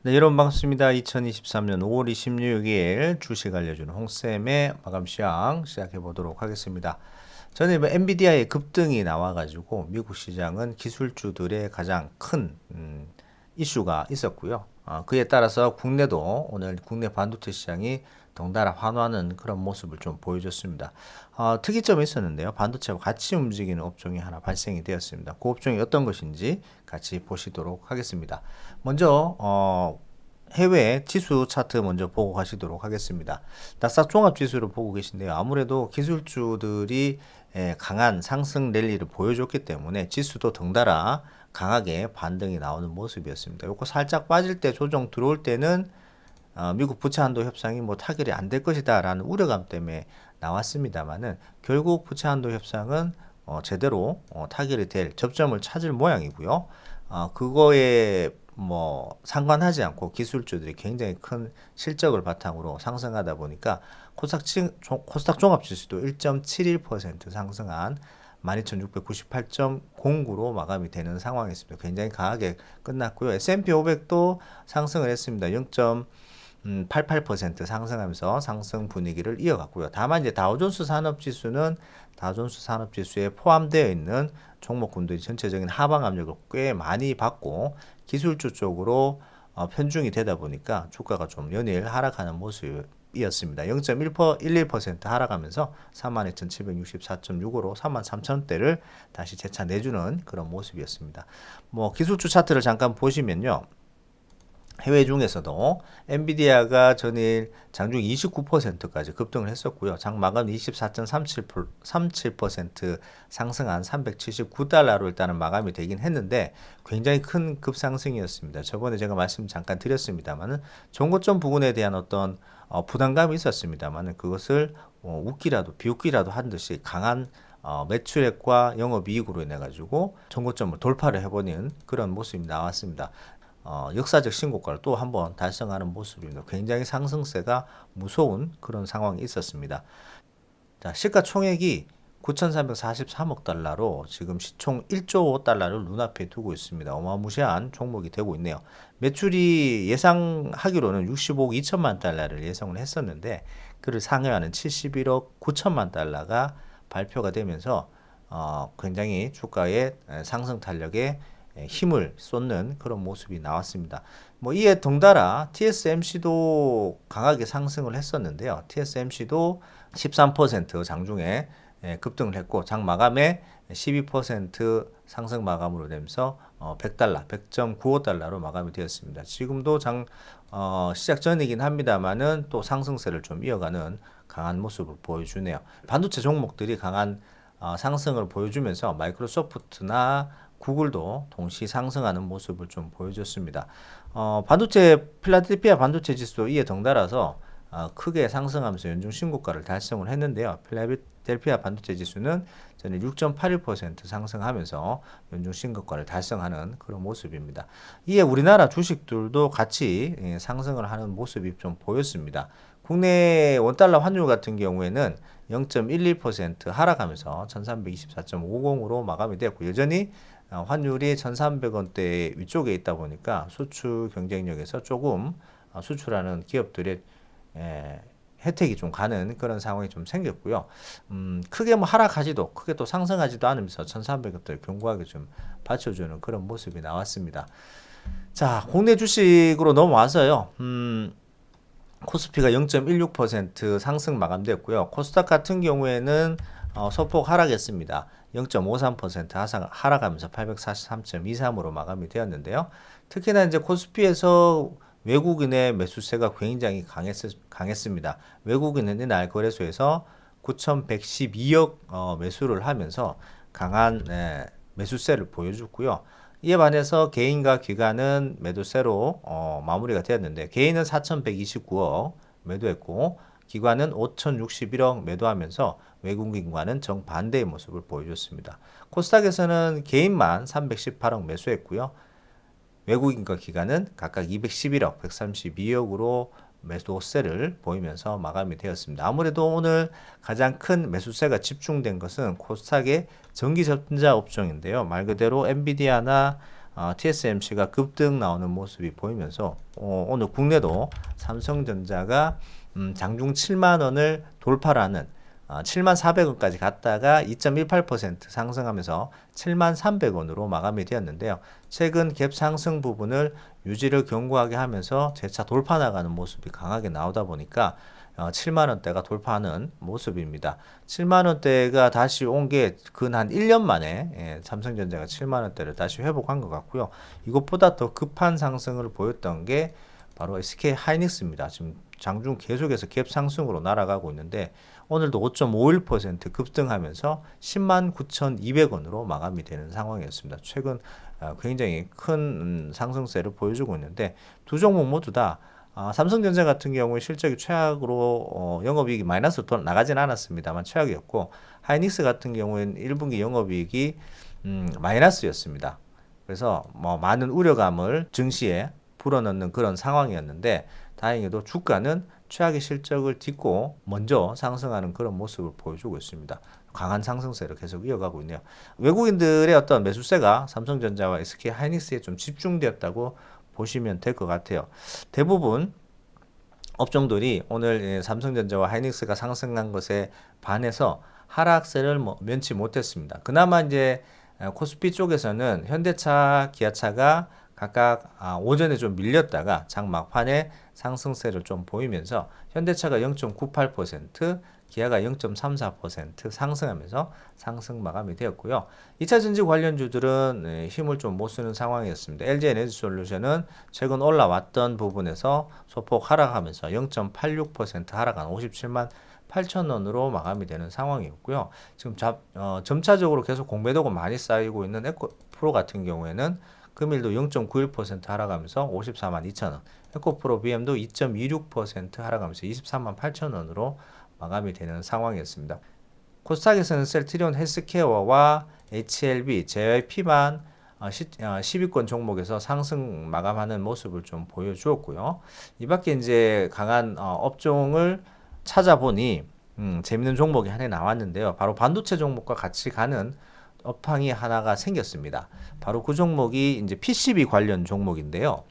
네, 여러분 반갑습니다. 2023년 5월 26일 주식 알려주는 홍쌤의 마감 시황 시작해 보도록 하겠습니다. 저는 엔비디아의 급등이 나와가지고 미국 시장은 기술주들의 가장 큰 이슈가 있었고요. 그에 따라서 국내도 오늘 국내 반도체 시장이 덩달아 환호하는 그런 모습을 좀 보여줬습니다. 특이점이 있었는데요. 반도체와 같이 움직이는 업종이 하나 발생이 되었습니다. 그 업종이 어떤 것인지 같이 보시도록 하겠습니다. 먼저 해외 지수 차트 먼저 보고 가시도록 하겠습니다. 나스닥 종합 지수를 보고 계신데요. 아무래도 기술주들이 강한 상승 랠리를 보여줬기 때문에 지수도 덩달아 강하게 반등이 나오는 모습이었습니다. 요거 살짝 빠질 때 조정 들어올 때는 미국 부채 한도 협상이 뭐 타결이 안 될 것이다 라는 우려감 때문에 나왔습니다만은 결국 부채 한도 협상은 제대로 타결이 될 접점을 찾을 모양이고요. 그거에 뭐 상관하지 않고 기술주들이 굉장히 큰 실적을 바탕으로 상승하다 보니까 코스닥 종합지수도 1.71% 상승한 12,698.09로 마감이 되는 상황이었습니다. 굉장히 강하게 끝났고요. S&P 500도 상승을 했습니다. 0.88% 상승하면서 상승 분위기를 이어갔고요. 다만 이제 다우존스 산업지수는 다우존스 산업지수에 포함되어 있는 종목군들이 전체적인 하방 압력을 꽤 많이 받고 기술주 쪽으로 편중이 되다 보니까 주가가 좀 연일 하락하는 모습이었습니다. 0.11% 하락하면서 32,764.65로 33,000대를 다시 재차 내주는 그런 모습이었습니다. 뭐 기술주 차트를 잠깐 보시면요. 해외 중에서도 엔비디아가 전일 장중 29%까지 급등을 했었고요. 장 마감 24.37% 상승한 379달러로 일단은 마감이 되긴 했는데 굉장히 큰 급상승이었습니다. 저번에 제가 말씀 잠깐 드렸습니다만은 정고점 부분에 대한 어떤 부담감이 있었습니다만은 그것을 비웃기라도 한 듯이 강한 매출액과 영업이익으로 인해 가지고 정고점을 돌파를 해버리는 그런 모습이 나왔습니다. 역사적 신고가를 또 한번 달성하는 모습입니다. 굉장히 상승세가 무서운 그런 상황이 있었습니다. 자, 시가총액이 9,343억 달러로 지금 시총 1조 달러를 눈앞에 두고 있습니다. 어마무시한 종목이 되고 있네요. 매출이 예상하기로는 65억 2천만 달러를 예상을 했었는데 그를 상회하는 71억 9천만 달러가 발표가 되면서 굉장히 주가의 상승 탄력에 힘을 쏟는 그런 모습이 나왔습니다. 뭐 이에 덩달아 TSMC도 강하게 상승을 했었는데요. TSMC도 13% 장중에 급등을 했고 장 마감에 12% 상승 마감으로 되면서 100달러, 100.95달러로 마감이 되었습니다. 지금도 시작 전이긴 합니다만은 또 상승세를 좀 이어가는 강한 모습을 보여주네요. 반도체 종목들이 강한 상승을 보여주면서 마이크로소프트나 구글도 동시 상승하는 모습을 좀 보여줬습니다. 필라델피아 반도체 지수도 이에 덩달아서 크게 상승하면서 연중 신고가를 달성을 했는데요. 필라델피아 반도체 지수는 전일 6.81% 상승하면서 연중 신고가를 달성하는 그런 모습입니다. 이에 우리나라 주식들도 같이 상승을 하는 모습이 좀 보였습니다. 국내 원달러 환율 같은 경우에는 0.12% 하락하면서 1324.50으로 마감이 되었고 여전히 환율이 1,300원대 위쪽에 있다 보니까 수출 경쟁력에서 조금 수출하는 기업들의 혜택이 좀 가는 그런 상황이 좀 생겼고요. 크게 뭐 하락하지도 크게 또 상승하지도 않으면서 1,300원대를 견고하게 좀 받쳐주는 그런 모습이 나왔습니다. 자, 국내 주식으로 넘어와서요. 코스피가 0.16% 상승 마감됐고요. 코스닥 같은 경우에는 소폭 하락했습니다. 0.53% 하락하면서 843.23으로 마감이 되었는데요. 특히나 이제 코스피에서 외국인의 매수세가 굉장히 강했습니다. 외국인은 이날 거래소에서 9,112억 매수를 하면서 강한 매수세를 보여줬고요. 이에 반해서 개인과 기관은 매도세로 마무리가 되었는데 개인은 4,129억 매도했고 기관은 5,061억 매도하면서 외국인과는 정반대의 모습을 보여줬습니다. 코스닥에서는 개인만 318억 매수했고요. 외국인과 기관은 각각 211억, 132억으로 매도세를 보이면서 마감이 되었습니다. 아무래도 오늘 가장 큰 매수세가 집중된 것은 코스닥의 전기전자 업종인데요. 말 그대로 엔비디아나 TSMC가 급등 나오는 모습이 보이면서 오늘 국내도 삼성전자가 장중 7만 원을 돌파하는 74,400원까지 갔다가 2.18% 상승하면서 73,300원으로 마감이 되었는데요. 최근 갭 상승 부분을 유지를 견고하게 하면서 재차 돌파 나가는 모습이 강하게 나오다 보니까 7만 원대가 돌파하는 모습입니다. 7만 원대가 다시 온 게 근 한 1년 만에 삼성전자가 7만 원대를 다시 회복한 것 같고요. 이것보다 더 급한 상승을 보였던 게 바로 SK 하이닉스입니다. 지금 장중 계속해서 갭 상승으로 날아가고 있는데 오늘도 5.51% 급등하면서 109,200원으로 마감이 되는 상황이었습니다. 최근 굉장히 큰 상승세를 보여주고 있는데 두 종목 모두 다 삼성전자 같은 경우에 실적이 최악으로 영업이익이 마이너스로 나가진 않았습니다만 최악이었고 하이닉스 같은 경우에는 1분기 영업이익이 마이너스였습니다. 그래서 뭐 많은 우려감을 증시에 불어넣는 그런 상황이었는데 다행히도 주가는 최악의 실적을 딛고 먼저 상승하는 그런 모습을 보여주고 있습니다. 강한 상승세를 계속 이어가고 있네요. 외국인들의 어떤 매수세가 삼성전자와 SK 하이닉스에 좀 집중되었다고 보시면 될 것 같아요. 대부분 업종들이 오늘 삼성전자와 하이닉스가 상승한 것에 반해서 하락세를 면치 못했습니다. 그나마 이제 코스피 쪽에서는 현대차, 기아차가 각각 오전에 좀 밀렸다가 장 막판에 상승세를 좀 보이면서 현대차가 0.98%, 기아가 0.34% 상승하면서 상승 마감이 되었고요. 2차전지 관련주들은 힘을 좀 못 쓰는 상황이었습니다. LG에너지솔루션은 최근 올라왔던 부분에서 소폭 하락하면서 0.86% 하락한 57만 8천원으로 마감이 되는 상황이었고요. 지금 점차적으로 계속 공매도가 많이 쌓이고 있는 에코프로 같은 경우에는 금일도 0.91% 하락하면서 54만 2천원, 에코프로 BM도 2.26% 하락하면서 23만 8천원으로 마감이 되는 상황이었습니다. 코스닥에서는 셀트리온 헬스케어와 HLB, JYP만 10위권 종목에서 상승 마감하는 모습을 좀 보여주었고요. 이 밖에 이제 강한 업종을 찾아보니 재밌는 종목이 하나 나왔는데요. 바로 반도체 종목과 같이 가는 업황이 하나가 생겼습니다. 바로 그 종목이 이제 PCB 관련 종목인데요.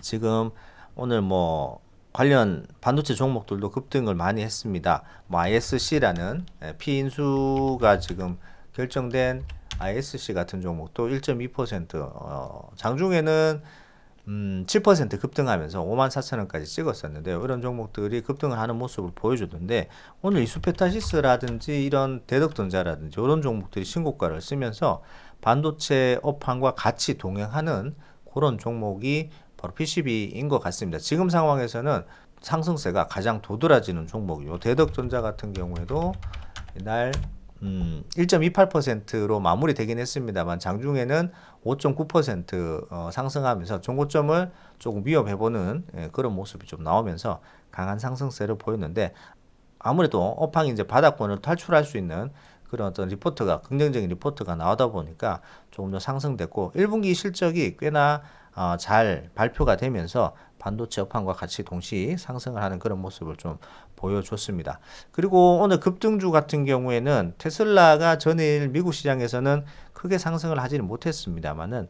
지금 오늘 뭐 관련 반도체 종목들도 급등을 많이 했습니다. 뭐 ISC라는 피인수가 지금 결정된 ISC 같은 종목도 1.2% 장중에는 7% 급등하면서 54,000원까지 찍었었는데요. 이런 종목들이 급등을 하는 모습을 보여주던데 오늘 이수페타시스라든지 이런 대덕전자라든지 이런 종목들이 신고가를 쓰면서 반도체 업황과 같이 동행하는 그런 종목이 바로 PCB인 것 같습니다. 지금 상황에서는 상승세가 가장 도드라지는 종목이요. 대덕전자 같은 경우에도 이날 1.28%로 마무리되긴 했습니다만 장중에는 5.9% 상승하면서 종고점을 조금 위협해보는 그런 모습이 좀 나오면서 강한 상승세를 보였는데 아무래도 업황이 이제 바닥권을 탈출할 수 있는 그런 어떤 리포트가 긍정적인 리포트가 나오다 보니까 조금 더 상승됐고 1분기 실적이 꽤나 잘 발표가 되면서 반도체 업황과 같이 동시 상승을 하는 그런 모습을 좀 보여줬습니다. 그리고 오늘 급등주 같은 경우에는 테슬라가 전일 미국 시장에서는 크게 상승을 하지는 못했습니다만은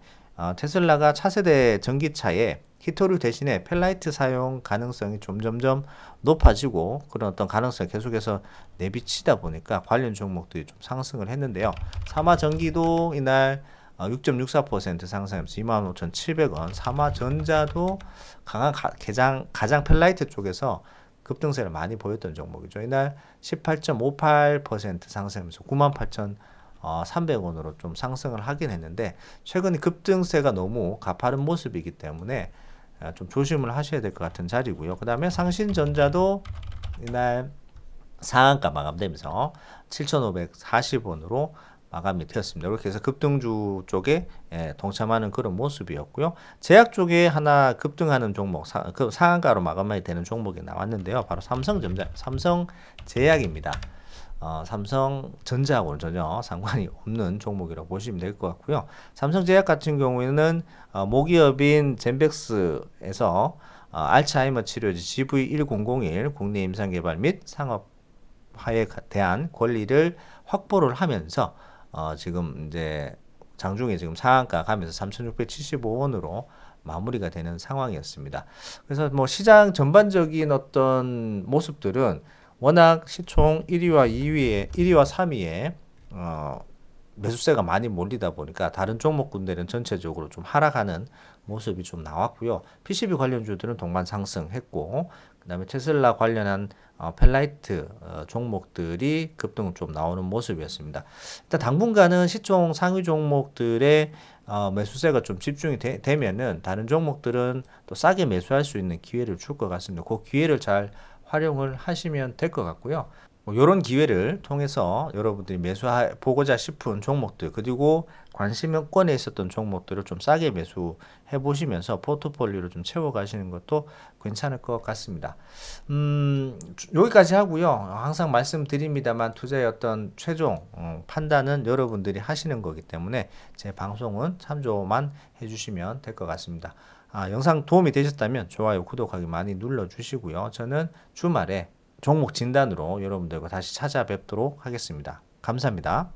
테슬라가 차세대 전기차에 히토류 대신에 펠라이트 사용 가능성이 점점점 높아지고 그런 어떤 가능성이 계속해서 내비치다 보니까 관련 종목들이 좀 상승을 했는데요. 사마전기도 이날 6.64% 상승하면서 25,700원, 삼화전자도 강한 가장 펠라이트 쪽에서 급등세를 많이 보였던 종목이죠. 이날 18.58% 상승하면서 98,300원으로 좀 상승을 하긴 했는데 최근 급등세가 너무 가파른 모습이기 때문에 좀 조심을 하셔야 될 것 같은 자리고요. 그 다음에 상신전자도 이날 상한가 마감되면서 7,540원으로 마감이 되었습니다. 이렇게 해서 급등주 쪽에 동참하는 그런 모습이었고요. 제약 쪽에 하나 급등하는 종목, 그 상한가로 마감이 되는 종목이 나왔는데요. 바로 삼성제약입니다. 삼성전자하고는 전혀 상관이 없는 종목이라고 보시면 될 것 같고요. 삼성제약 같은 경우에는 모기업인 젠백스에서 알츠하이머 치료제 GV1001 국내 임상 개발 및 상업화에 대한 권리를 확보를 하면서 지금 이제 장중에 지금 상한가 가면서 3,675원으로 마무리가 되는 상황이었습니다. 그래서 뭐 시장 전반적인 어떤 모습들은 워낙 시총 1위와 2위에 1위와 3위에 매수세가 많이 몰리다 보니까 다른 종목군들은 전체적으로 좀 하락하는 모습이 좀 나왔고요. PCB 관련주들은 동반 상승했고, 그다음에 테슬라 관련한 펠라이트 종목들이 급등 좀 나오는 모습이었습니다. 일단 당분간은 시총 상위 종목들의 매수세가 좀 집중이 되면은 다른 종목들은 또 싸게 매수할 수 있는 기회를 줄 것 같습니다. 그 기회를 잘 활용을 하시면 될 것 같고요. 뭐 이런 기회를 통해서 여러분들이 매수해 보고자 싶은 종목들 그리고 관심권에 있었던 종목들을 좀 싸게 매수해 보시면서 포트폴리오를 좀 채워 가시는 것도 괜찮을 것 같습니다. 여기까지 하고요. 항상 말씀드립니다만 투자의 어떤 최종 판단은 여러분들이 하시는 거기 때문에 제 방송은 참조만 해주시면 될 것 같습니다. 영상 도움이 되셨다면 좋아요, 구독하기 많이 눌러주시고요. 저는 주말에 종목 진단으로 여러분들과 다시 찾아뵙도록 하겠습니다. 감사합니다.